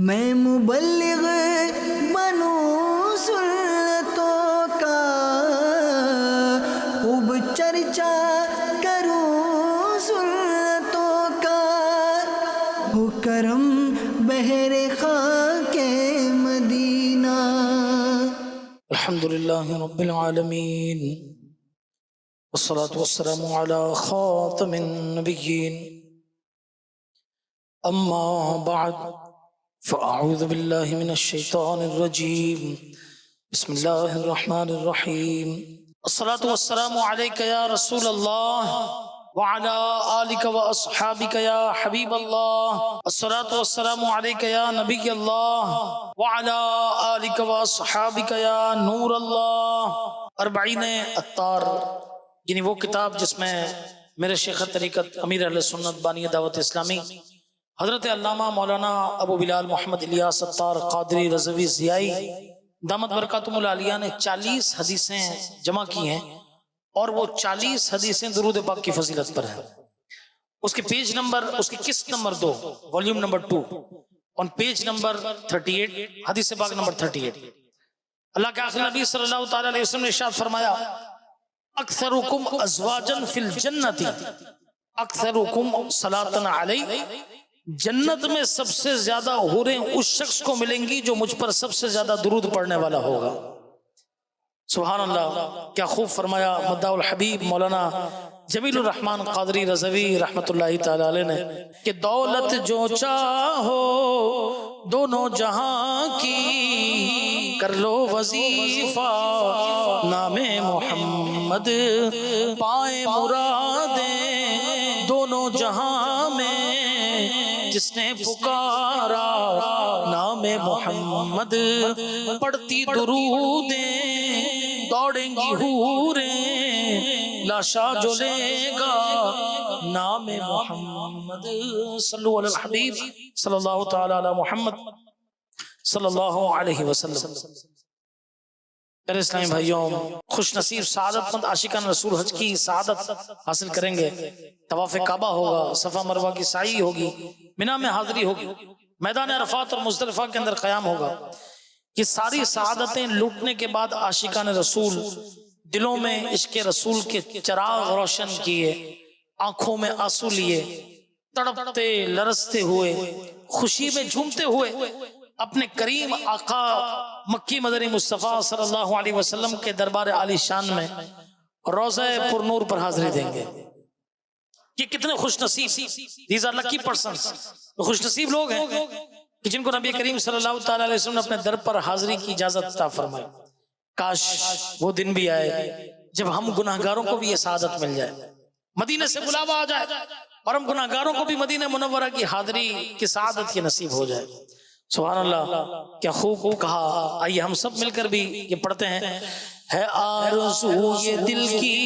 میں مبلغ بنوں سنتوں کا، خوب چرچا کروں سنتوں کا، ہو کرم بہر خاک مدینہ۔ الحمدللہ رب العالمین، والصلاة والسلام على خاتم النبیین، اما بعد فاعوذ باللہ من الشیطان الرجیم، بسم اللہ الرحمن الرحیم۔ الصلاة والسلام علیک یا رسول اللہ وعلى آلک واصحابک یا حبیب اللہ، الصلاة والسلام علیک یا نبی اللہ وعلى آلک واصحابک یا نور اللہ۔ اربعین اتار یعنی وہ کتاب جس میں میرے شیخ طریقت امیر اہل سنت بانی دعوت اسلامی حضرت علامہ مولانا ابو بلال محمد الیاس اتار قادری رضوی ضیائی دامت برکاتہم العالیہ نے 40 حدیثیں جمع کی ہیں، اور وہ 40 حدیثیں درود پاک کی فضیلت پر ہیں۔ اس کے پیج نمبر، اس کی قسط number 2 volume number 2 on page number 38 حدیث پاک نمبر 38۔ اللہ کے آخر نبی صلی اللہ تعالی علیہ وسلم نے ارشاد فرمایا، اکثرکم ازواجا فی الجنت اکثرکم صلاۃ علی، جنت میں سب سے زیادہ حوریں اس شخص کو ملیں گی جو مجھ پر سب سے زیادہ درود پڑھنے والا ہوگا۔ سبحان اللہ، کیا خوب فرمایا مداح الحبیب مولانا جمیل الرحمن قادری رضوی رحمت اللہ تعالی علیہ نے کہ دولت جو چاہو دونوں جہاں کی، کر لو وظیفہ نام محمد، پائے مرادیں دونوں جہاں میں، جس نے پکارا نام محمد، پڑھتی درودیں دوڑیں گی حوریں، لاشا جو لے گا نام محمد۔ صلو علی الحبیب صلی اللہ تعالی علی محمد صلی اللہ علیہ وسلم۔ میرے اسلامی بھائیوں، خوش نصیب سعادت مند عاشقان رسول حج کی سعادت حاصل کریں گے۔ طواف کعبہ ہوگا، صفا مروہ کی سعی ہوگی، منی میں حاضری ہوگی، میدان عرفات اور مزدلفہ کے اندر قیام ہوگا۔ یہ ساری سعادتیں لوٹنے کے بعد عاشقان رسول دلوں میں عشق رسول کے چراغ روشن کیے، آنکھوں میں آنسو لیے، تڑپتے لرزتے ہوئے، خوشی میں جھومتے ہوئے اپنے کریم آقا مکی مدنی مصطفیٰ صلی اللہ علیہ وسلم کے دربار عالی شان میں روضہ پر نور پر حاضری دیں گے۔ یہ کتنے خوش نصیب، these are lucky persons، خوش نصیب لوگ ہیں کہ جن کو نبی کریم صلی اللہ تعالی علیہ وسلم نے اپنے در پر حاضری کی اجازت عطا فرمائی۔ کاش وہ دن بھی آئے جب ہم گناہگاروں کو بھی یہ سعادت مل جائے، مدینے سے بلاوا آ جائے اور ہم گناہگاروں کو بھی مدینہ منورہ کی حاضری کی سعادت کی نصیب ہو جائے۔ سبحان اللہ، کیا خوب کہا۔ آئیے ہم سب مل کر بھی یہ پڑھتے ہیں۔ ہے آرزو یہ دل کی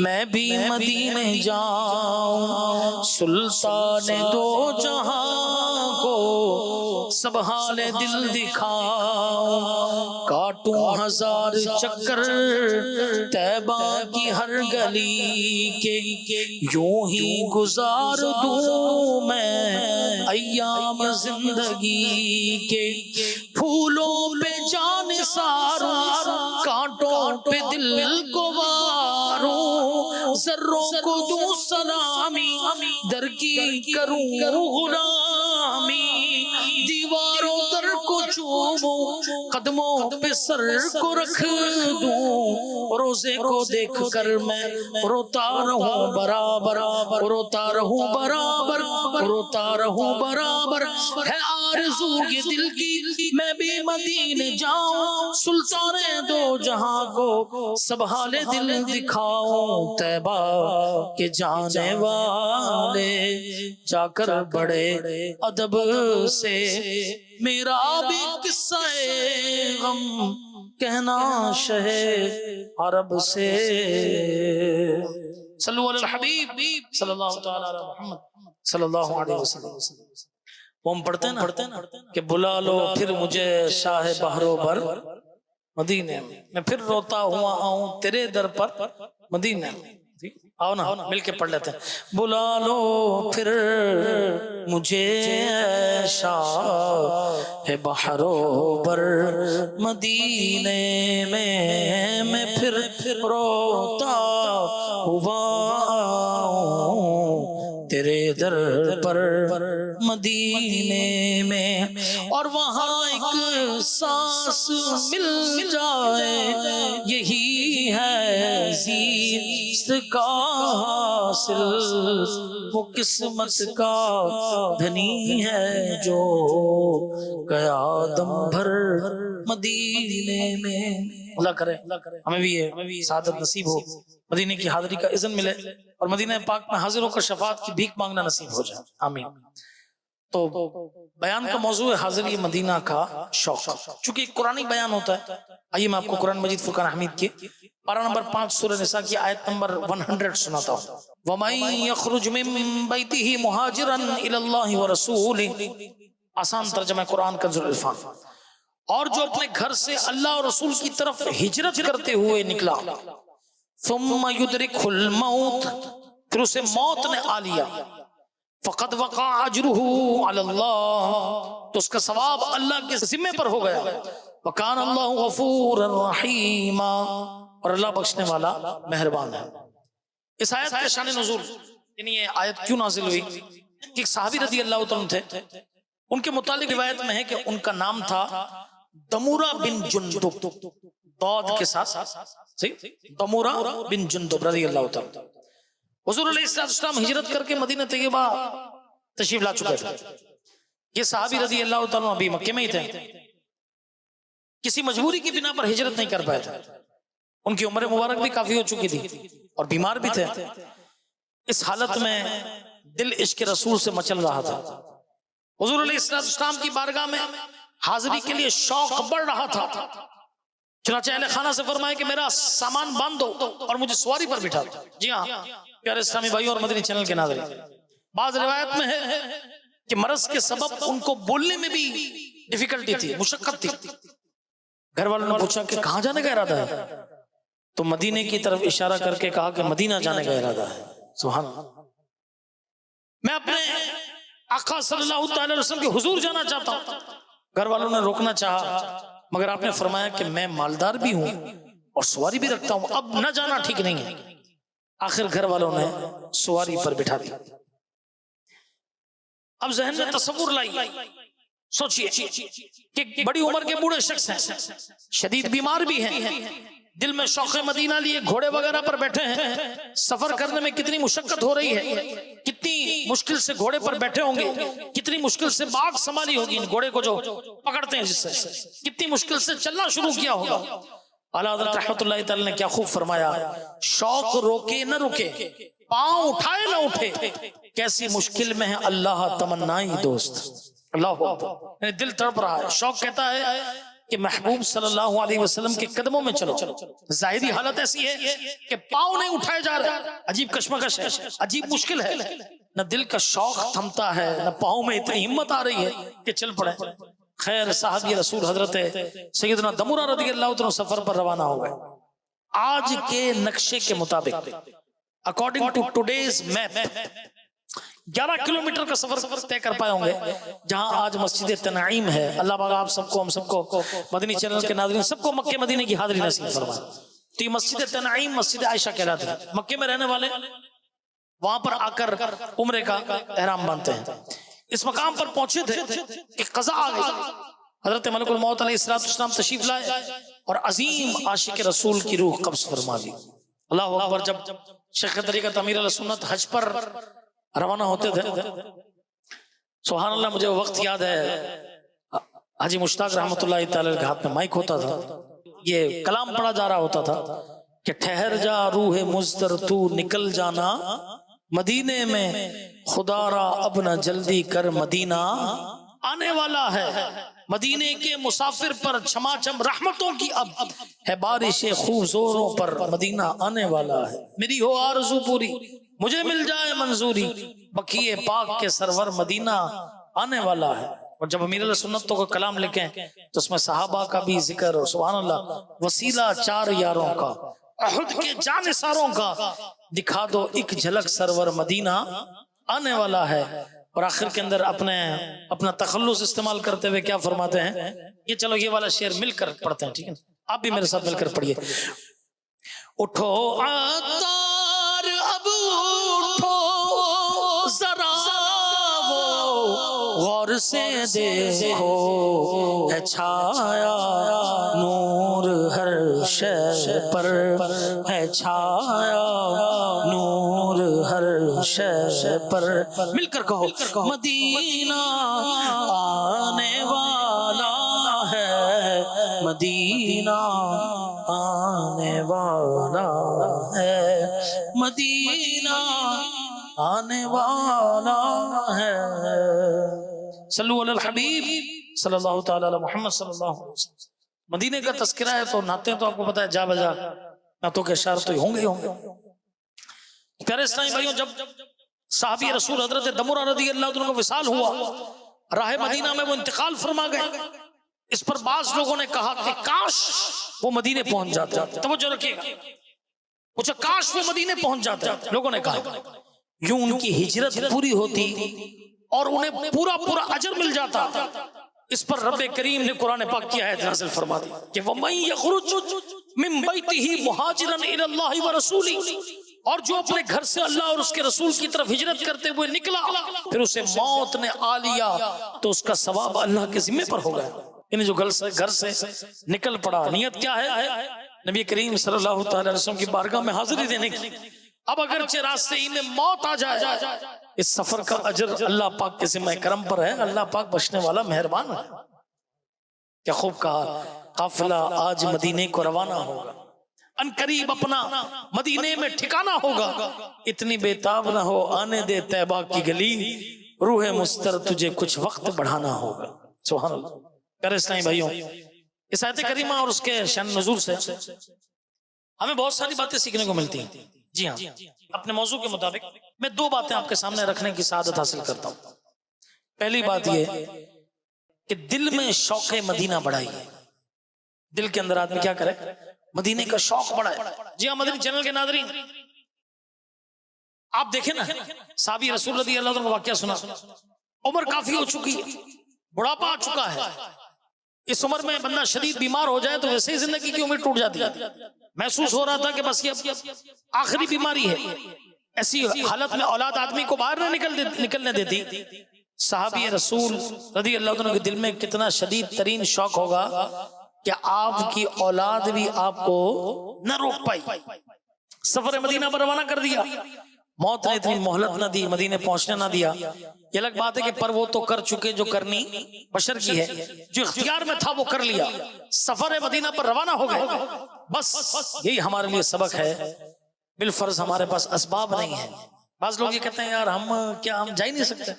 میں بھی مدینے جاؤں، سلطان دو جہاں کو سب حال دل دکھاؤں، کاٹوں ہزار چکر طیبہ کی ہر گلی کے، یوں ہی گزار دوں میں ایام زندگی کے، پھولوں پہ جان ساروں کانٹوں پہ دل کو واروں، ذروں کو دوں سلامی در کی کروں غلامی، دیواروں در کو چوموں قدموں پہ سر کو رکھ دوں، روزے کو دیکھ کر میں روتا رہوں برابر، روتا رہوں برابر، روتا رہوں برابر۔ ہے آرزو یہ دل کی میں بھی مدینے جاؤں، سلطان دو جہاں کو سب حال دل دکھاؤں، طیبہ کے جانے والے جا کر بڑے ادب سے میرا بھی قصہ غم کہنا شہ عرب سے۔ صلو علی الحبیب صلی اللہ تعالی علی محمد صلی اللہ علیہ وسلم۔ وہ ہم پڑھتے ہیں نا کہ بلا لو پھر مجھے شاہ بحرو بر مدینے میں پھر روتا ہوا آؤں تیرے در پر مدینے میں۔ آؤ نا مل کے پڑھ لیتے ہیں. بلا لو پھر مجھے شاہ بحرو بر مدینے میں پھر روتا ہوا تیرے در پر مدینے میں، اور وہاں ایک سانس مل جائے یہی ہے زیست کا حاصل. وہ قسمت کا دھنی ہے جو گیا دم بھر مدینے میں. اللہ کرے ہمیں بھی یہ سعادت نصیب ہو، مدینے کی حاضری کا اذن ملے اور مدینہ پاک میں حاضر ہو کر شفاعت کی بھیک مانگنا نصیب ہو جائے. آمین. تو بیان کا موضوع ہے حاضری مدینہ کا شوق. چونکہ قرآنی بیان ہوتا ہے، آئیے میں آپ کو قرآن مجید فرقان حمید کی پارہ نمبر 5 سورہ نساء کی آیت نمبر 100 سناتا ہوں. وَمَن يَخْرُجْ مِن بَيْتِهِ مُهَاجِرًا إِلَى اللَّهِ وَرَسُولِهِ. آسان ترجمہ قرآن کنز العرفان. اور جو اپنے گھر سے اللہ اور رسول کی طرف ہجرت کرتے ہوئے نکلا، ثم يدركه الموت، پھر اسے موت نے آ لیا، فقد وقع اجرہ علی اللہ، تو اس کا ثواب اللہ کے ذمہ پر ہو گیا. وکان اللہ غفورا رحیما، اور اللہ بخشنے والا مہربان ہے. اس آیت کے شان نزول، یعنی یہ آیت کیوں نازل ہوئی کہ ایک صحابی رضی اللہ عنہ تھے، ان کے متعلق روایت میں ہے کہ ان کا نام تھا دمورہ بن جندب، ضاد کے ساتھ دمورہ بن جندب رضی اللہ تعالی. حضور علیہ السلام ہجرت کر کے مدینہ طیبہ تشریف لا چکے تھے. یہ صحابی رضی اللہ تعالیٰ ابھی مکے میں ہی تھے، کسی مجبوری کی بنا پر ہجرت نہیں کر پائے تھے. ان کی عمر مبارک بھی کافی ہو چکی تھی اور بیمار بھی تھے. اس حالت میں دل عشق رسول سے مچل رہا تھا. حضور علیہ السلام کی بارگاہ میں حاضری کے لیے شوق بڑھ رہا تھا. چنانچہ اہل خانہ سے فرمایا کہ میرا سامان باندھ دو اور مجھے سواری پر بٹھا دو. جی ہاں پیارے اسلامی بھائیوں اور مدنی چینل کے ناظرین، بعض روایت میں ہے کہ مرض کے سبب ان کو بولنے میں بھی ڈیفیکلٹی تھی، مشقت تھی. گھر والوں نے پوچھا کہ کہاں جانے کا ارادہ ہے؟ تو مدینے کی طرف اشارہ کر کے کہا کہ مدینہ جانے کا ارادہ ہے. سبحان اللہ. میں اپنے آقا صلی اللہ تعالی وسلم کے حضور جانا چاہتا ہوں. گھر والوں نے روکنا چاہا مگر آپ نے فرمایا کہ میں مالدار بھی ہوں اور سواری بھی رکھتا ہوں، اب نہ جانا ٹھیک نہیں ہے. آخر گھر والوں نے سواری پر بٹھا دیا. اب ذہن میں تصور لائی، سوچئے کہ بڑی عمر کے بوڑھے شخص ہیں، شدید بیمار بھی ہیں، دل میں شوق مدینہ لیے گھوڑے وغیرہ پر بیٹھے ہیں. سفر کرنے میں کتنی مشقت ہو رہی ہے، کتنی مشکل سے گھوڑے پر بیٹھے ہوں گے، کتنی مشکل سے باغ سنبھالی ہوگی، گھوڑے کو جو پکڑتے ہیں جس سے کتنی مشکل سے چلنا شروع کیا ہوگا. اعلیٰ حضرت رحمت اللہ تعالی نے کیا خوب فرمایا، شوق روکے نہ رکے، پاؤں اٹھائے نہ اٹھے، کیسی مشکل میں ہے اللہ تمنائی دوست. اللہ اکبر. دل تڑپ رہا ہے، شوق کہتا ہے کہ محبوب صلی اللہ علیہ وسلم کے قدموں میں چلو. ظاہری حالت ایسی ہے کہ پاؤں نہیں اٹھائے جا رہے، عجیب کشمکش ہے، عجیب مشکل ہے. نہ دل کا شوق تھمتا ہے، نہ پاؤں میں اتنی ہمت آ رہی ہے کہ چل پڑے. خیر صحابی رسول حضرت سیدنا دمورہ رضی اللہ عنہ سفر پر روانہ ہو گئے. آج کے نقشے کے مطابق according to today's map 11 kilometre کا سفر طے کر پائے ہوں گے. جہاں آج مسجد تنعیم ہے، اللہ پاک آپ سب کو، ہم سب کو، مدنی چینل کے ناظرین سب کو مکے مدینے کی حاضری نصیب فرمائے. تو یہ مسجد تنعیم مسجد عائشہ کہلاتی ہے. مکے میں رہنے والے وہاں پر آ کر عمرے کا احرام باندھتے ہیں. اس مقام پر پہنچے تھے کہ قضا آ گئی. حضرت ملک الموت علیہ السلام تشریف لائے اور عظیم عاشق رسول کی روح قبض فرما لی. اللہ اکبر. جب شیخ طریقت امیر علیہ سنت حج پر روانہ ہوتے تھے، سبحان اللہ، مجھے وقت یاد ہے حاجی مشتاق رحمت اللہ تعالی کے ہاتھ میں مائک ہوتا تھا، یہ کلام پڑھا جا رہا ہوتا تھا کہ ٹھہر جا روح مزدر تو نکل جانا مدینے میں، خدا را اب نہ جلدی کر مدینہ آنے والا ہے. مدینے کے مسافر پر چھماچم رحمتوں کی اب ہے بارش خوب زوروں پر، مدینہ آنے والا ہے. میری ہو آرزو پوری، مجھے مل جائے منظوری، بقیے پاک کے سرور مدینہ آنے والا ہے. اور جب امیر علیہ سنتوں کا کلام لکھیں تو اس میں صحابہ کا بھی ذکر، اور سبحان اللہ وسیلہ 4 یاروں کا احد کے جانثاروں کا دکھا دو ایک جھلک سرور مدینہ آنے والا ہے. اور آخر کے اندر اپنا تخلص استعمال کرتے ہوئے کیا فرماتے ہیں؟ یہ چلو یہ والا شعر مل کر پڑھتے ہیں، ٹھیک ہے؟ آپ بھی میرے ساتھ مل کر پڑھیے. اٹھو عطار اب اٹھو ذرا غور سے دیکھو ہے چھایا نور ہر شے پر، ہے چھایا نور ہر شے پر. مل کر کہو مدینہ آنے والا ہے، مدینہ آنے والا ہے، مدینہ آنے والا ہے. صلو علی الحبیب صلی اللہ تعالی علی محمد صلی اللہ علیہ وسلم. مدینے کا تذکرہ ہے تو نعتیں تو آپ کو پتا ہے جا بجا نعتوں کے اشعار تو ہوں گے. پیارے اسلامی بھائیوں، جب صحابی رسول حضرت دمرہ رضی اللہ عنہ کا وصال ہوا، راہ مدینہ میں وہ انتقال فرما گئے. اس پر بعض لوگوں نے کہا کہ کاش وہ مدینے پہنچ جاتے. توجہ رکھیے گا، پوچھا کاش وہ مدینے پہنچ جاتے. لوگوں نے کہا یوں ان کی ہجرت پوری ہوتی اور انہیں پورا پورا اجر مل جاتا. اس پر رب کریم نے قرآن پاک کی آیت نازل فرما دی کہ وَمَن يَخْرُجْ مِن بَيْتِهِ مُهَاجِرًا إِلَى اللَّهِ وَرَسُولِهِ، اور جو اپنے گھر سے اللہ اور اس کے رسول کی طرف ہجرت کرتے ہوئے نکلا پھر اسے موت نے آ لیا تو اس کا ثواب اللہ کے ذمہ پر ہو گیا. یعنی جو گھر سے نکل پڑا، نیت کیا ہے؟ نبی کریم صلی اللہ تعالی علیہ وسلم کی بارگاہ میں حاضری دینے کی. اب اگرچہ راستے ہی میں موت آ جائے، اس سفر کا اجر اللہ پاک کے ذمہ کرم پر ہے. اللہ پاک بخشنے والا مہربان ہے. کیا خوب کہا، قافلہ آج مدینے کو روانہ ہوگا، ان قریب اپنا مدینے میں ٹھکانہ ہوگا. اتنی بےتاب نہ ہو، آنے دے طیبہ کی گلی، روح مستر تجھے کچھ وقت بڑھانا ہوگا. سبحان اللہ. پیارے اسلامی بھائیوں، اس آیت کریمہ اور اس کے شان نزول سے ہمیں بہت ساری باتیں سیکھنے کو ملتی ہیں. جی ہاں، اپنے موضوع کے مطابق میں 2 باتیں آپ کے سامنے رکھنے کی سعادت حاصل کرتا ہوں. پہلی بات یہ کہ دل میں شوق مدینہ بڑھائیے. دل کے اندر آدمی کیا کرے؟ مدینے کا شوق بڑھائے. جی ہاں، مدنی چینل کے ناظرین، آپ دیکھیں نا، صحابی رسول رضی اللہ عنہ کا واقعہ سنا. عمر کافی ہو چکی ہے، بڑھاپا آ چکا ہے. اس عمر میں بندہ شدید بیمار ہو جائے تو ویسے ہی زندگی کی امید ٹوٹ جاتی ہے. محسوس ہو رہا تھا کہ بس یہ آخری بیماری ہے. ایسی حالت میں اولاد آدمی کو باہر نہ نکلنے دیتی. صحابی رسول رضی اللہ عنہ کے دل میں کتنا شدید ترین شوق ہوگا کہ آپ کی اولاد بھی آپ کو نہ روک پائی. سفر مدینہ پر روانہ کر دیا. موت نے اتنی مہلت نہ دی، مدینے پہنچنے نہ دیا. یہ الگ بات ہے کہ پر وہ تو کر چکے جو کرنی بشر کی ہے. جو اختیار میں تھا وہ کر لیا، سفر مدینہ پر روانہ ہو گئے. بس یہی ہمارے لیے سبق ہے. بالفرض ہمارے پاس اسباب نہیں ہے. بعض لوگ یہ کہتے ہیں یار ہم جا ہی نہیں سکتے،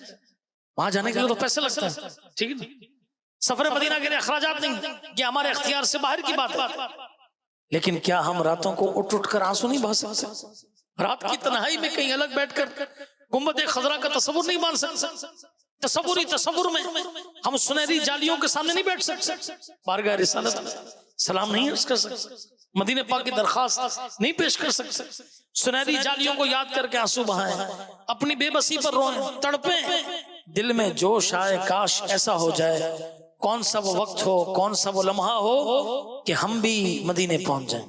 وہاں جانے کے لیے تو پیسے لگتے ہیں. ٹھیک ہے، سفر مدینہ کے لیے اخراجات نہیں، یہ ہمارے اختیار سے باہر کی بات ہے. لیکن کیا ہم راتوں کو اٹھ کر آنسو نہیں بہا سکتے؟ رات کی تنہائی میں کہیں الگ بیٹھ کر گنبد خضرا کا تصور نہیں مان سکتے؟ تصور میں ہم سنہری جالیوں کے سامنے نہیں بیٹھ سکتے؟ بارگاہ رسالت سلام نہیں کر سکتے؟ مدینے پاک کی درخواست نہیں پیش کر سکتے؟ سنہری جالیوں کو یاد کر کے آنسو بہائیں، اپنی بے بسی پر روئیں، تڑپیں. دل میں جوش آئے کاش ایسا ہو جائے. کون سا وہ وقت ہو، کون سا وہ لمحہ ہو کہ ہم بھی مدینے پہنچ جائیں.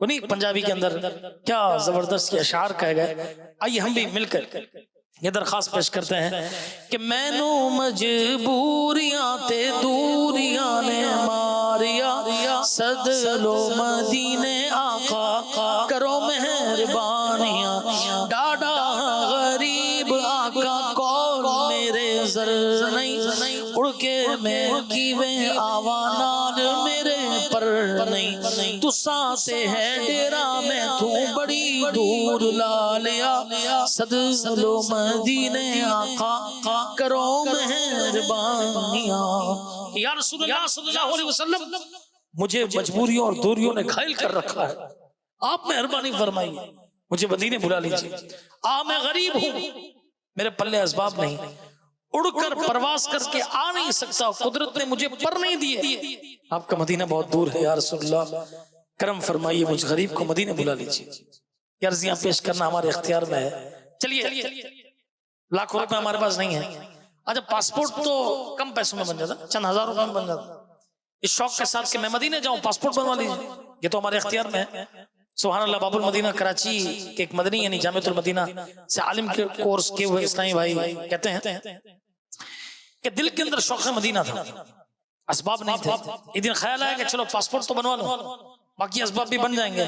وہ نہیں پنجابی کے اندر کیا زبردست یہ اشعار کہے گئے. آئیے ہم بھی مل کر یہ درخواست پیش کرتے ہیں کہ میں نو مجبوریاں تے دوریاں نے ماریا، صد لو مدینے آقا کرو مہربانیاں. ڈاڈا غریب آقا کون میرے زر نہیں، اڑ کے میں کیویں آوانال میرے پر نہیں. تساں تے ہے ڈیرا میں تو بڑی دور لا لیا، صد لو مدینے آقا کرو مہربانیاں. یا رسول اللہ صلی اللہ علیہ وسلم، مجھے مجبوریوں اور دوریوں نے گھائل کر رکھا ہے، آپ مہربانی فرمائیے، مجھے مدینے بلا لیجیے. میں غریب ہوں، میرے پلے اسباب نہیں، اڑ کر پرواز کر کے آ نہیں سکتا، قدرت نے مجھے پر نہیں دیے. آپ کا مدینہ بہت دور ہے یا رسول اللہ، کرم فرمائیے مجھ غریب کو مدینے بلا لیجیے. یہ عرضیاں پیش کرنا ہمارے اختیار میں ہے. چلیے لاکھوں روپے ہمارے پاس نہیں ہے. اچھا پاسپورٹ تو کم پیسوں میں بن جاتا, چند ہزار روپے میں بن جاتا. اس شوق کے ساتھ کہ میں مدینے جاؤں پاسپورٹ بنوا لیجیے, یہ تو ہمارے اختیار میں ہے. سبحان اللہ. باب المدینہ کراچی کے ایک مدنی یعنی جامعۃ المدینہ سے عالم کے کورس کیے ہوئے اسلامی بھائی کہتے ہیں کہ دل کے اندر شوق مدینہ تھا, اسباب نہیں تھے. ایک دن خیال آیا کہ چلو پاسپورٹ تو بنوا لو, باقی اسباب بھی بن جائیں گے.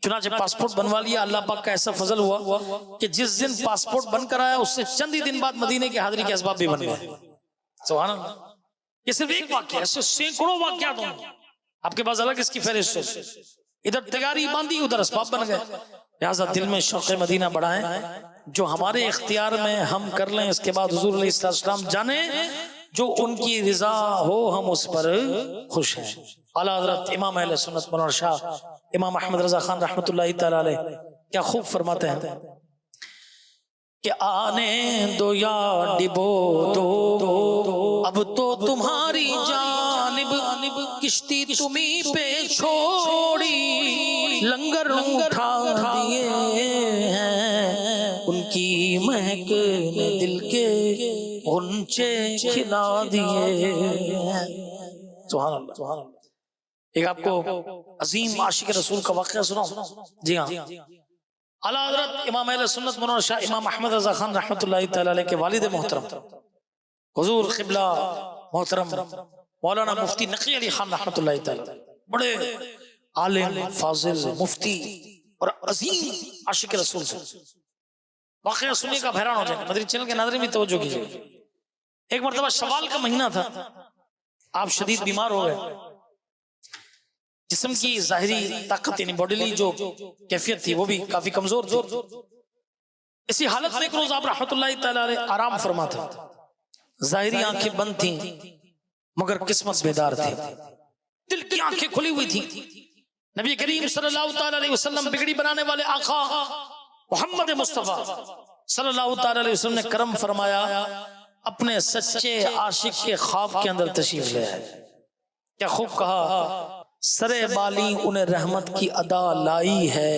چنانچہ پاسپورٹ بنوا لیا. اللہ پاک کا ایسا فضل ہوا کہ جس دن پاسپورٹ بن کر آیا اس سے چند ہی دن بعد مدینے کی حاضری کے اسباب بھی بن گئے. سبحان اللہ. یہ صرف ایک واقعہ, ایسے سینکڑوں واقعات ہوں گے آپ کے پاس الگ اس کی فہرست ہے. ادھر تیاری باندھی ادھر اسباب بن گئے. لہٰذا دل میں شوق مدینہ بڑھائیں, جو ہمارے اختیار میں ہم کر لیں. اس کے بعد حضور علیہ السلام جانیں جو ان کی رضا ہو ہم اس پر خوش ہیں. اعلیٰ حضرت امام اہل سنت مولانا شاہ امام احمد رضا خان رحمۃ اللہ تعالی علیہ کیا خوب فرماتے ہیں کہ آنے دو یا ڈبو دو اب تو تمہاری جانب کشتی تمہیں پہ چھوڑی, لنگر اٹھا دیے ہیں ان کی مہک نے دل کے غنچے کھلا دیے ہیں. سبحان اللہ سبحان اللہ. ایک آپ کو عظیم عاشق رسول کا واقعہ سناؤں. جی ہاں, اعلیٰ حضرت امام اہل سنت مولانا شاہ امام احمد رضا خان رحمۃ اللہ تعالی علیہ کے والد محترم حضور قبلہ محترم مولانا مفتی نقی علی خان رحمۃ اللہ تعالی, بڑے عالم فاضل مفتی اور عظیم عاشق رسول سے. واقعہ سننے کا حیران ہو جائے. مدری چینل کے ناظرین بھی توجہ کیجیے. ایک مرتبہ شوال کا مہینہ تھا, آپ شدید بیمار ہو گئے. جسم کی ظاہری طاقت یعنی باڈیلی جو کیفیت تھی وہ بھی کافی کمزور تھی. اسی حالت میں ایک روز آپ رحمت اللہ تعالی علیہ آرام فرما تھا. ظاہری آنکھیں بند تھیں مگر قسمت بیدار تھی, دل کی آنکھیں کھلی ہوئی تھی. نبی کریم صلی اللہ تعالی علیہ وسلم بگڑی بنانے والے آقا محمد مصطفیٰ صلی اللہ تعالی علیہ وسلم نے کرم فرمایا, اپنے سچے عاشق کے خواب کے اندر تشریف لے آئے. کیا خوب کہا, سرے بالی انہیں رحمت کی ادا لائی ہے,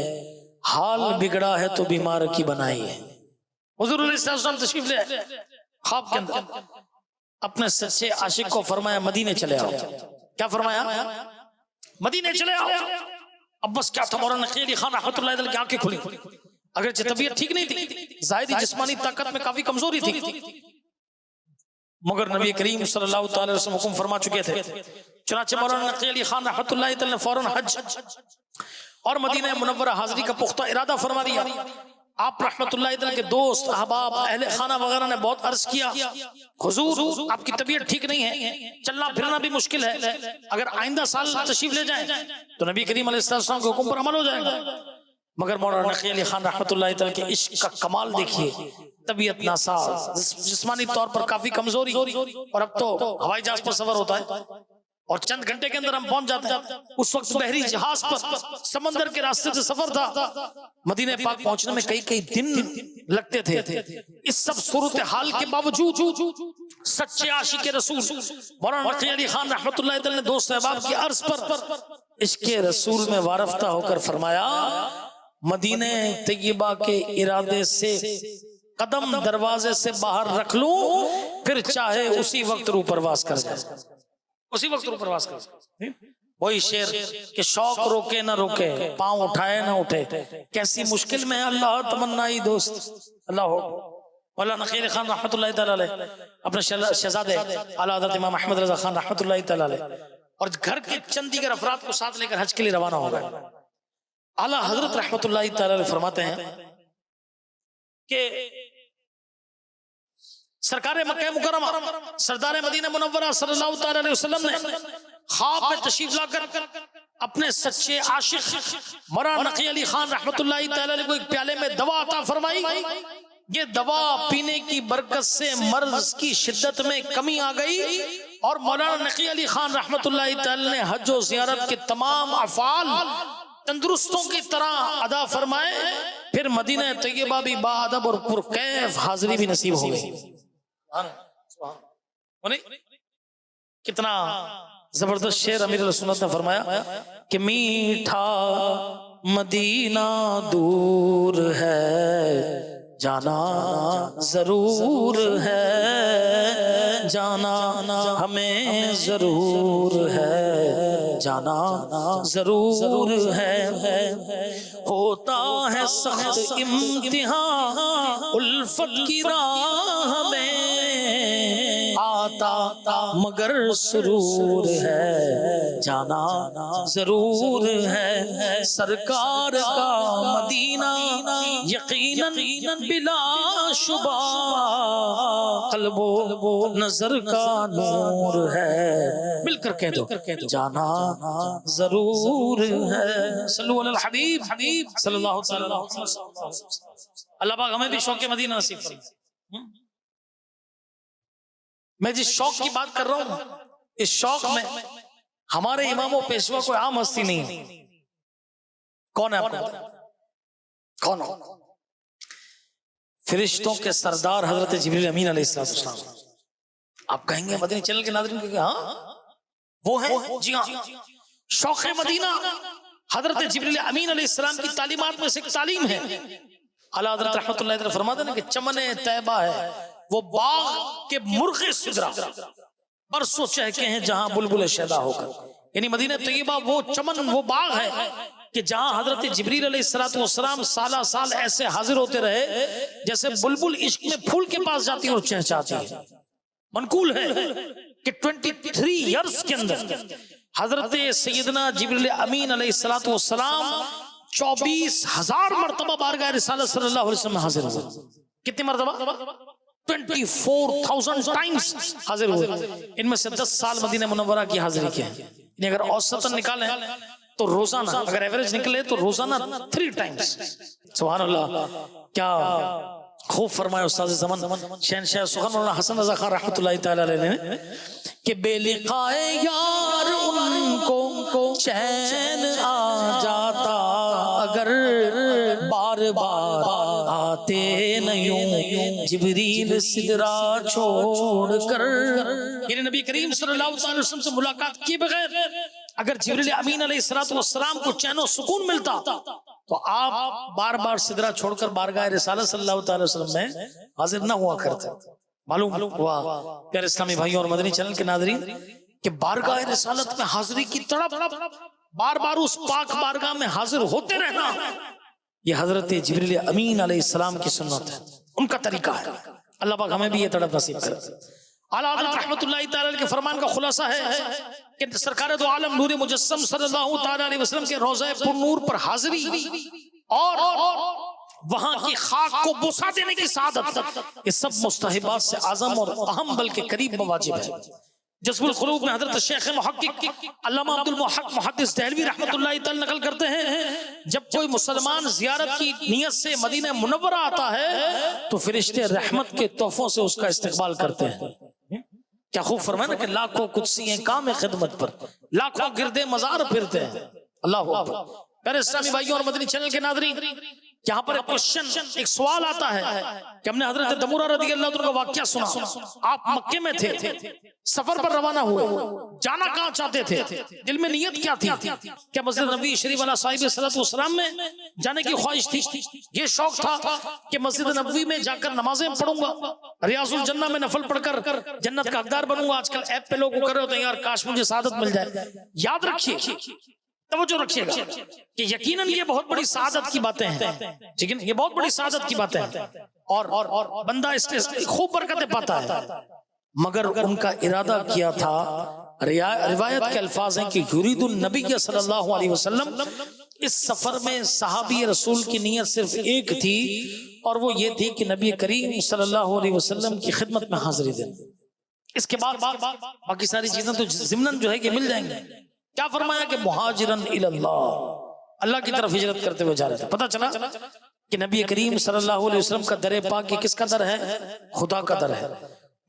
حال بگڑا ہے تو بیمار کی بنائی ہے. حضور علیہ السلام تشریف لے آئے خواب کے اندر, اپنے سچے عاشق کو فرمایا مدینے چلے آؤ. کیا فرمایا, مدینے چلے آؤ. اب بس کیا تھا, مولانا نقی علی خان رحمۃ اللہ علیہ کی آنکھیں کھلی, اگرچہ طبیعت ٹھیک نہیں تھی, ظاہری جسمانی طاقت میں کافی کمزوری تھی, مگر نبی کریم صلی اللہ تعالی علیہ وسلم حکم فرما چکے تھے. چنانچہ مولانا نقی علی خان رحمۃ اللہ تعالی نے فوراً حج اور مدینہ منورہ حاضری کا پختہ ارادہ فرما دیا. آپ رحمۃ اللہ تعالی کے دوست احباب اہل خانہ وغیرہ نے بہت عرض کیا, حضور آپ کی طبیعت ٹھیک نہیں ہے, چلنا پھرنا بھی مشکل ہے, اگر آئندہ سال تشریف لے جائیں تو نبی کریم علیہ السلام کے حکم پر عمل ہو جائے گا. مگر مولانا نقی علی خان رحمۃ اللہ تعالی کے عشق کا کمال دیکھیے, طبیعت ناساز, جسمانی طور پر کافی کمزوری, اور اب تو ہوائی جہاز پر سفر ہوتا ہے اور چند گھنٹے کے اندر ہم پہنچ جاتے ہیں. اس وقت بحری جہاز پر سمندر کے راستے سے سفر تھا, مدینہ پاک پہنچنے میں کئی دن لگتے تھے. اس سب صورتحال کے باوجود سچے عاشق رسول مولانا نقی علی خان رحمۃ اللہ تعالی نے دوست احباب کی عرض پر عشق رسول میں وارفتہ ہو کر فرمایا, مدینہ طیبہ کے ارادے سے قدم دروازے سے باہر رکھ لوں, پھر چاہے اسی وقت روح پرواز کر جائے. اسی وقت روح پرواز کر جائے. وہی شعر کہ شوق روکے نہ روکے, پاؤں اٹھائے نہ اٹھے, کیسی مشکل میں اللہ تمنائی دوست اللہ ہو. مولانا نقی علی خان رحمۃ اللہ تعالی علیہ اپنے شہزادے اعلیٰ حضرت امام احمد رضا خان رحمۃ اللہ تعالی علیہ اور گھر کے چند دیگر افراد کو ساتھ لے کر حج کے لیے روانہ ہو گئے. اعلیٰ حضرت رحمۃ اللہ تعالی علیہ فرماتے ہیں کہ سرکار مکہ مکرمہ سردار مدینہ منورہ صلی اللہ تعالی علیہ وسلم نے خواب میں تشریف لا کر اپنے سچے عاشق مولانا نقی علی خان رحمۃ اللہ تعالی علیہ کو ایک پیالے میں دوا عطا فرمائی. یہ دوا پینے کی برکت سے مرض کی شدت میں کمی آ گئی اور مولانا نقی علی خان رحمۃ اللہ تعالی نے حج و زیارت کے تمام افعال تندرستوں کی طرح ادا فرمائے. پھر مدینہ طیبہ بھی با ادب اور پرکیف حاضری بھی نصیب ہو گئی. کتنا زبردست شعر امیر علیہ سنت نے فرمایا کہ میٹھا مدینہ دور ہے جانا ضرور ہے، جانا ہمیں ضرور ہے، جانا ضرور ہے، ہوتا ہے سخت امتحان الفت کی راہ میں، آتا مگر سرور ہے، جانا ضرور ہے، سرکار کا مدینہ یقیناً بلا شبہ قلب و نظر کا نور ہے، مل کر کہہ دو جانا ضرور ہے۔ صلو علی الحبیب صلی اللہ علیہ وسلم۔ اللہ پاک ہمیں بھی شوق مدینہ نصیب فرمائے۔ میں جس شوق کی بات کر رہا ہوں اس شوق میں ہمارے امام و پیشوا کوئی عام ہستی نہیں ہے۔ کون ہے آپ کو؟ کون ہو؟ فرشتوں کے سردار حضرت جبریل امین علیہ السلام۔ آپ کہیں گے مدنی چینل کے ناظرین کہ ہاں وہ ہیں؟ جی ہاں، شوق مدینہ حضرت جبریل امین علیہ السلام کی تعلیمات میں سے ایک تعلیم ہے۔ اعلیٰ حضرت رحمت اللہ علیہ فرماتے ہیں کہ چمن طیبہ ہے وہ باغ کے مرغ سدرا، برسوں چہکے ہیں جہاں بلبل شیدا ہو کر، یعنی مدینہ طیبہ وہ چمن وہ باغ ہے کہ جہاں حضرت جبریل علیہ السلام سالہ سال ایسے حاضر ہوتے رہے جیسے بلبل عشق میں پھول کے پاس جاتی ہے اور چہچاتی ہے۔ منقول ہے کہ 23 ایئرز کے اندر حضرت سیدنا جبریل امین علیہ السلام 24,000 مرتبہ بارگاہ رسالت صلی اللہ علیہ وسلم حاضر ہوئے۔ کتنی مرتبہ؟ 24,000 ٹائمز حاضر ہوئے۔ ان میں سے 10 سال مدینہ منورہ کی حاضری کی ہے، یعنی اگر اوسطاً نکالیں تو روزانہ، اگر ایوریج نکلے تو روزانہ 3 ٹائمز۔ سبحان اللہ، کیا خوب فرمایا استاد زمان شہنشاہ سخن مولانا حسن رضا خان رحمۃ اللہ تعالی علیہ نے کہ بے لقائے یار ان کو چین آ جاتا اگر بار بار آتے نہیں جبریل سدرا چھوڑ کر، یعنی نبی کریم صلی اللہ علیہ وسلم سے ملاقات کیے بغیر اگر جبریل امین علیہ السلام کو چین و سکون ملتا تو آپ بار بار سدرا چھوڑ کر بارگاہ رسالت صلی اللہ علیہ وسلم میں حاضر نہ ہوا کرتے۔ معلوم ہوا پیارے اسلامی بھائیوں اور مدنی چینل کے ناظرین کہ بارگاہ رسالت میں حاضری کی تڑپ، بار بار اس پاک بارگاہ میں حاضر ہوتے رہنا، یہ حضرت جبریل امین علیہ السلام کی سنت ہے، ان کا طریقہ ہے۔ اللہ پاک ہمیں بھی یہ تڑپ نصیب کرے۔ اعلیٰ حضرت رحمت اللہ تعالی کے فرمان کا خلاصہ ہے کہ سرکار دو عالم نور مجسم صلی اللہ تعالی علیہ وسلم کے روضہ پر نور پر حاضری اور وہاں کی خاک کو بوسہ دینے کی سعادت، یہ سب مستحبات سے اعظم اور اہم بلکہ قریب واجب ہے۔ جذب القلوب میں حضرت شیخ محقق علامہ عبد المحق محدث دہلوی رحمۃ اللہ تعالی نقل کرتے ہیں جب کوئی مسلمان زیارت کی نیت سے مدینہ منورہ آتا ہے تو فرشتے رحمت کے تحفوں سے اس کا استقبال کرتے ہیں۔ کیا خوب فرمایا نا کہ لاکھوں قدسی ہیں کام خدمت پر، لاکھوں گردے مزار پھرتے ہیں۔ اللہ اکبر۔ پیارے اسلامی بھائیوں اور مدنی چینل کے ناظرین، یہاں پر ایک سوال آتا ہے کہ ہم نے حضرت دمورہ رضی اللہ عنہ کا واقعہ سنا، آپ مکے میں تھے، سفر پر روانہ ہوئے، جانا کہاں چاہتے تھے، دل میں نیت کیا تھی؟ کیا مسجد نبوی شریف والا صاحب صلی اللہ علیہ وسلم میں جانے کی خواہش تھی؟ یہ شوق تھا کہ مسجد نبوی میں جا کر نمازیں پڑھوں گا، ریاض الجنہ میں نفل پڑھ کر جنت کا حقدار بنوں گا؟ آج کل ایپ پہ لوگ کر رہے ہوتے ہیں یار کاش مجھے سعادت مل جائے۔ یاد رکھیے، توجہ رکھیے گا کہ یقیناً یہ بہت بڑی سعادت کی باتیں ہیں، ٹھیک ہے، یہ بہت بڑی سعادت کی باتیں ہیں اور بندہ اس سے خوب برکتیں پاتا ہے، مگر ان کا ارادہ کیا تھا، روایت کے الفاظ ہیں کہ یرید النبی صلی اللہ علیہ وسلم، اس سفر میں صحابی رسول کی نیت صرف ایک تھی اور وہ یہ تھی کہ نبی کریم صلی اللہ علیہ وسلم کی خدمت میں حاضری دینا۔ اس کے بعد باقی ساری چیزیں تو ضمناً جو ہے کہ مل جائیں گے۔ کیا فرمایا کہ مہاجرن الی اللہ، اللہ کی طرف ہجرت کرتے ہوئے جا رہے تھے۔ پتہ چلا کہ نبی کریم صلی اللہ علیہ وسلم کا در پاک یہ کس کا در ہے؟ خدا کا در ہے۔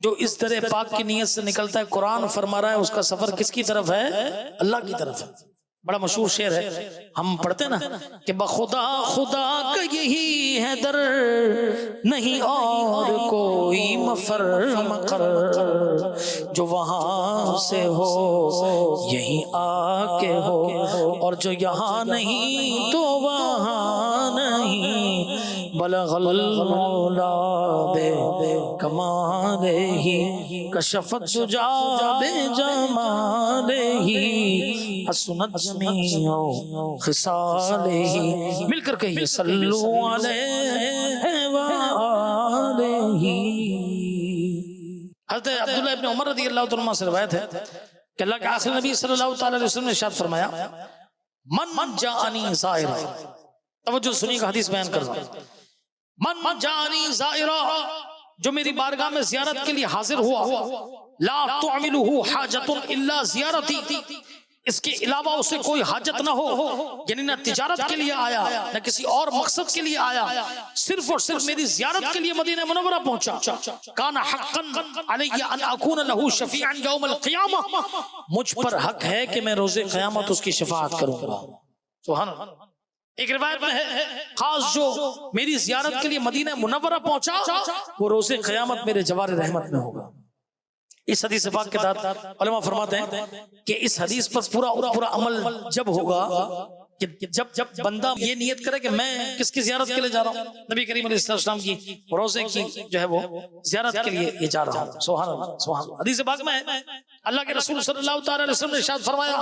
جو اس در پاک کی نیت سے نکلتا ہے، قرآن فرما رہا ہے اس کا سفر کس کی طرف ہے؟ اللہ کی طرف ہے۔ بڑا مشہور شعر ہے، ہم پڑھتے نا کہ بخدا خدا کا یہی ہے در نہیں اور کوئی مفر مقر، جو وہاں سے ہو یہیں آ کے ہو، اور جو یہاں نہیں تو وہاں نہیں، بلغ المولا بے کمالہ کشفت شجا بے جمالہ حسنت جمیع خصالہ، مل کر کہیے صلو علیہ وآلہ۔ حضرت عبداللہ ابن عمر رضی اللہ عنہ سے روایت ہے کہ اللہ کے آخر نبی صلی اللہ علیہ وسلم نے ارشاد فرمایا من جاءنی زائرا، توجہ سنیے گا حدیث بیان کر رہا ہوں، من جاءنی زائرا، جو میری بارگاہ میں زیارت کے لیے حاضر ہوا، لا تعملہ حاجت الا زیارتی، اس کے علاوہ اسے کوئی حاجت نہ ہو، یعنی نہ تجارت کے لیے آیا نہ کسی اور مقصد کے لیے آیا، صرف اور صرف میری زیارت کے لیے مدینہ منورہ پہنچا، کان حقا علی ان اکون لہ شفیعا یوم القیامہ، مجھ پر حق ہے کہ میں روز قیامت اس کی شفاعت کروں گا۔ سبحان اللہ۔ ایک روایت میں ہے خاص جو میری زیارت کے لیے مدینہ منورہ پہنچا وہ روز قیامت میرے جوار رحمت میں ہوگا۔ اس حدیث پاک کے تحت علماء فرماتے ہیں کہ اس حدیث پر پورا عمل جب ہوگا کہ جب بندہ یہ نیت کرے کہ میں کس کی زیارت کے لیے جا رہا ہوں، نبی کریم علیہ السلام کی روزے کی جو ہے وہ زیارت کے لیے یہ جا رہا ہوں۔ سبحان اللہ سبحان اللہ۔ حدیث پاک میں اللہ کے رسول صلی اللہ تعالی علیہ وسلم نے ارشاد فرمایا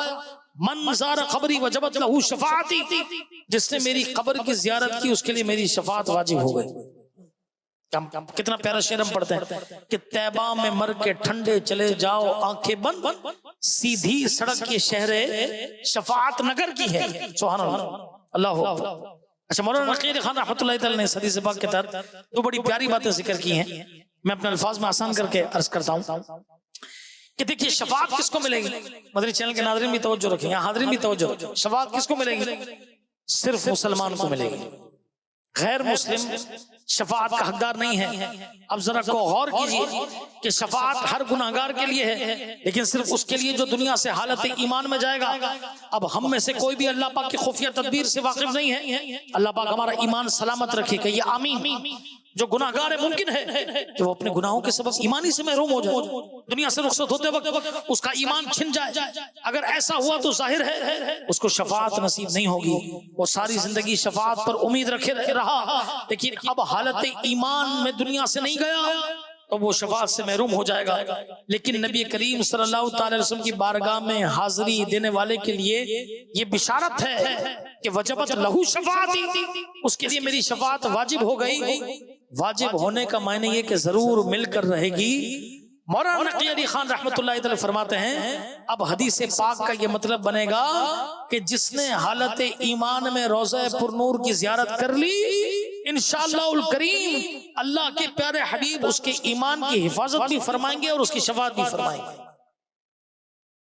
من زار قبری وجبت لہ شفاعتی، جس نے میری قبر کی زیارت کی اس کے لیے میری شفاعت واجب ہو گئی۔ کتنا پیارا شعر ہم پڑھتے ہیں کہ طیبہ میں مر کے ٹھنڈے چلے جاؤ آنکھیں بند، سیدھی سڑک یہ شہر شفاعت نگر کی ہے۔ سبحان اللہ اللہ اکبر۔ اچھا مولانا نقیر خان رحمۃ اللہ تعالی نے اس حدیث پاک کے تحت دو بڑی پیاری باتیں ذکر کی ہیں، میں اپنے الفاظ میں آسان کر کے عرض کرتا ہوں کہ دیکھیے شفاعت کس کو ملے گی، مدنی چینل کے ناظرین بھی توجہ رکھیں، یہاں حاضرین بھی توجہ رکھیں، شفاعت کس کو ملے گی؟ صرف مسلمان کو ملے گی، غیر مسلم شفاعت کا حقدار نہیں ہے۔ اب ذرا کو غور کیجئے کہ شفاعت ہر گناہگار کے لیے ہے، لیکن صرف اس کے لیے جو دنیا سے حالت ایمان میں جائے گا۔ اب ہم میں سے کوئی بھی اللہ پاک کی خفیہ تدبیر سے واقف نہیں ہے، اللہ پاک ہمارا ایمان سلامت رکھے کہ یہ آمین۔ جو گناہگار ہے ممکن ہے کہ وہ اپنے گناہوں کے سبب ایمانی سے محروم ہو جائے، دنیا سے رخصت ہوتے وقت اس کا ایمان چھن جائے، اگر ایسا ہوا تو ظاہر ہے اس کو شفاعت نصیب نہیں ہوگی، وہ ساری زندگی شفاعت پر امید رکھے رہا، لیکن اب حالت ایمان میں دنیا سے نہیں گیا تو وہ شفاعت سے محروم ہو جائے گا۔ لیکن نبی کریم صلی اللہ تعالی وسلم کی بارگاہ میں حاضری دینے والے کے لیے یہ بشارت ہے کہ وجبت لہو شفاعتی، اس کے لیے میری شفاعت واجب ہو گئی۔ واجب ہونے کا معنی یہ کہ ضرور مل کر رہے گی۔ مولانا نقی علی خان رحمۃ اللہ تعالی فرماتے ہیں اب حدیث پاک کا یہ مطلب بنے گا کہ جس نے حالت ایمان میں روضہ پر نور کی زیارت کر لی، انشاءاللہ الکریم اللہ کے پیارے حبیب اس کے ایمان کی حفاظت بھی فرمائیں گے اور اس کی شفاعت بھی فرمائیں گے،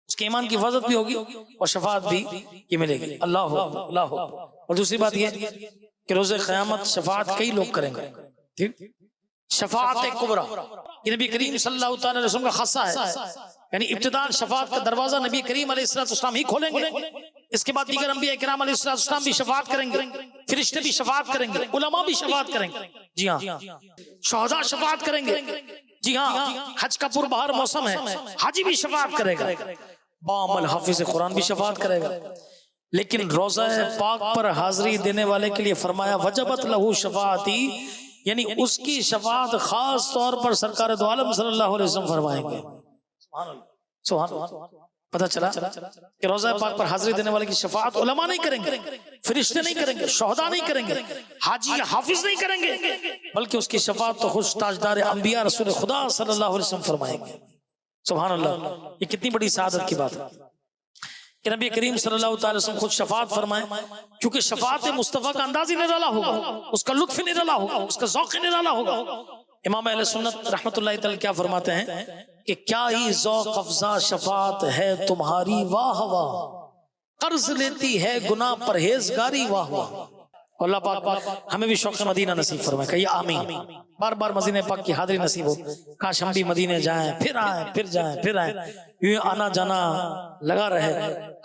اس کے ایمان کی حفاظت بھی ہوگی اور شفاعت بھی یہ ملے گی۔ اللہ اللہ۔ اور دوسری بات یہ کہ روز قیامت شفاعت کئی لوگ کریں گے، شفاعت کبریٰ یہ نبی کریم صلی اللہ تعالی علیہ وسلم کا خاصہ ہے، یعنی ابتداء شفاعت کا دروازہ نبی کریم علیہ السلام ہی کھولیں گے، اس کے بعد دیگر انبیاء کرام علیہ السلام بھی شفاعت کریں گے، فرشتے بھی شفاعت کریں گے، علماء بھی شفاعت کریں گے، جی ہاں شہداء شفاعت کریں گے، جی ہاں حج کا پربہار موسم ہے، حاجی بھی شفاعت کرے گا، بام الحافظ قرآن بھی شفاعت کرے گا۔ لیکن روضہ پاک پر حاضری دینے والے کے لیے فرمایا وجبت لہو شفاعتی، یعنی اس کی شفاعت خاص طور پر سرکار دو عالم صلی اللہ علیہ وسلم فرمائیں گے۔ سبحان اللہ۔ پتہ چلا کہ روضہ پاک پر حاضری دینے والے کی شفاعت علماء نہیں کریں گے، فرشتے نہیں کریں گے، شہداء نہیں کریں گے، حاجی یا حافظ نہیں کریں گے، بلکہ اس کی شفاعت تو خوش تاجدار انبیاء رسول خدا صلی اللہ علیہ وسلم فرمائیں گے۔ سبحان اللہ۔ یہ کتنی بڑی سعادت کی بات ہے کہ نبی کریم صلی اللہ تعالی وسلم خود شفاعت فرمائیں، کیونکہ شفاعت مصطفیٰ کا انداز ہی نرالا ہوگا، اس کا لطف نرالا ہوگا، اس کا ذوق نرالا ہوگا۔ امام اہل سنت رحمت اللہ تعالی کیا فرماتے ہیں کہ کیا ہی ذوق افزا شفاعت ہے تمہاری واہ واہ، قرض لیتی ہے گناہ پرہیزگاری واہ واہ۔ اللہ پاک ہمیں بھی شوق مدینہ نصیب فرمائے، کہیے آمین۔ بار بار مدینہ پاک کی حاضری نصیب ہو، کاش ہم بھی مدینے جائیں، پھر آئیں، پھر جائیں، پھر آئیں، یوں آنا جانا لگا رہے،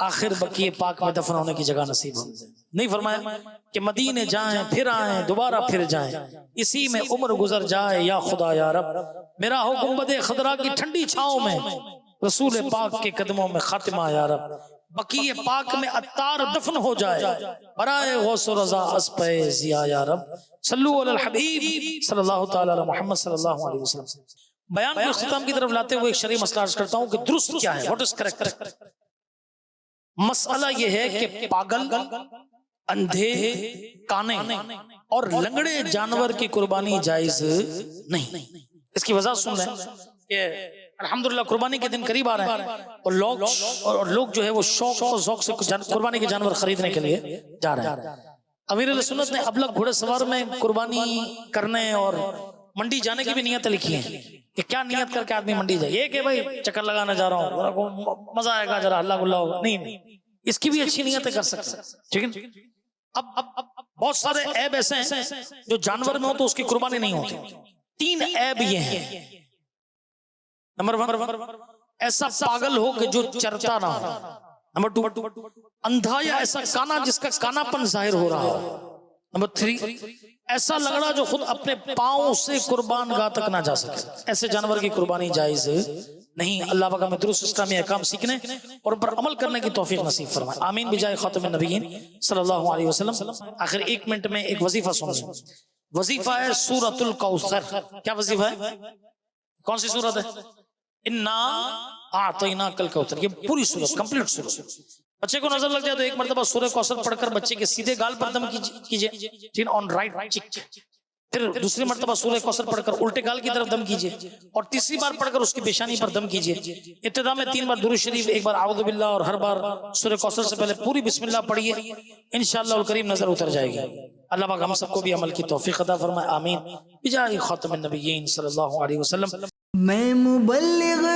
آخر بقیہ پاک میں دفن ہونے کی جگہ نصیب ہو۔ نہیں فرمایا کہ مدینے جائیں، پھر آئیں، دوبارہ پھر جائیں، اسی میں عمر گزر جائے یا خدا یا رب، میرا ہو گنبد خضرا کی ٹھنڈی چھاؤں میں، رسول پاک کے قدموں میں خاتمہ یا رب، بقیہ پاک میں عطار دفن ہو جائے، برائے غوث و رضا اسپہ ضیا یا رب، صلو علی الحبیب صلی اللہ تعالی علی محمد صلی اللہ علیہ وسلم۔ بیان کو اختتام کی طرف لاتے ہوئے ایک شرعی مسئلہ عرض کرتا ہوں کہ درست کیا ہے، واٹ از کریکٹ۔ مسئلہ یہ ہے کہ پاگل، اندھے، کانے اور لنگڑے جانور کی قربانی جائز نہیں۔ اس کی وجہ سن لیں کہ الحمدللہ قربانی کے دن قریب آ رہے ہیں اور لوگ جو ہے وہ شوق و ذوق سے قربانی کے جانور خریدنے کے لیے جا رہے ہیں۔ امیر علیہ سنت نے ابلغ گھوڑے سوار میں قربانی کرنے اور منڈی جانے کی بھی نیت لکھی ہے کہ کیا نیت کر کے آدمی منڈی جائے، یہ کہ بھائی چکر لگانا جا رہا ہوں، مزہ آئے گا، ذرا ہلا گلا ہوگا، نہیں، اس کی بھی اچھی نیتیں کر سکتے ہیں، ٹھیک ہے۔ اب بہت سارے عیب ایسے ہیں جو جانور میں ہو تو اس کی قربانی نہیں ہوتی۔ 3 عیب یہ ہیں۔ نمبر 1، ایسا پاگل ہو کہ جو چرتا نہ ہو۔ نمبر 2، اندھا یا ایسا کانا جس کا کانا پن ظاہر ہو رہا ہو۔ نمبر 3، ایسا لنگڑا جو خود اپنے پاؤں سے قربان گاہ تک نہ جا سکے، ایسے جانور کی قربانی جائز نہیں۔ اللہ پاک ہمیں درست اسلامی احکام سیکھنے اور پر عمل کرنے کی توفیق نصیب فرمائے، آمین بجائے خاتم النبیین صلی اللہ علیہ وسلم۔ آخر 1 منٹ میں ایک وظیفہ سن لیں۔ وظیفہ ہے سورۃ الکوثر۔ کیا وظیفہ ہے؟ کون سی سورت ہے؟ انا اعطیناک الکوثر، یہ پوری سورت، کمپلیٹ سورت۔ بچے کو نظر لگ جائے تو ایک مرتبہ سورہ کوثر پڑھ کر بچے کے سیدھے گال پر دم کیجئے، آن رائٹ چک، پھر دوسری مرتبہ سورہ کوثر پڑھ کر الٹے گال کی طرف دم کیجئے، اور تیسری بار پڑھ کر اس کی پیشانی پر دم کیجئے۔ ابتدا میں 3 بار درود شریف، 1 بار اعوذ باللہ، اور ہر بار سورہ کوثر سے پہلے پوری بسم اللہ پڑھیے، انشاءاللہ الکریم نظر اتر جائے گی۔ اللہ پاک ہم سب کو بھی عمل کی توفیق عطا فرمائے، آمین بجائے خاتم النبیین صلی اللہ علیہ وسلم۔ میں مبلغ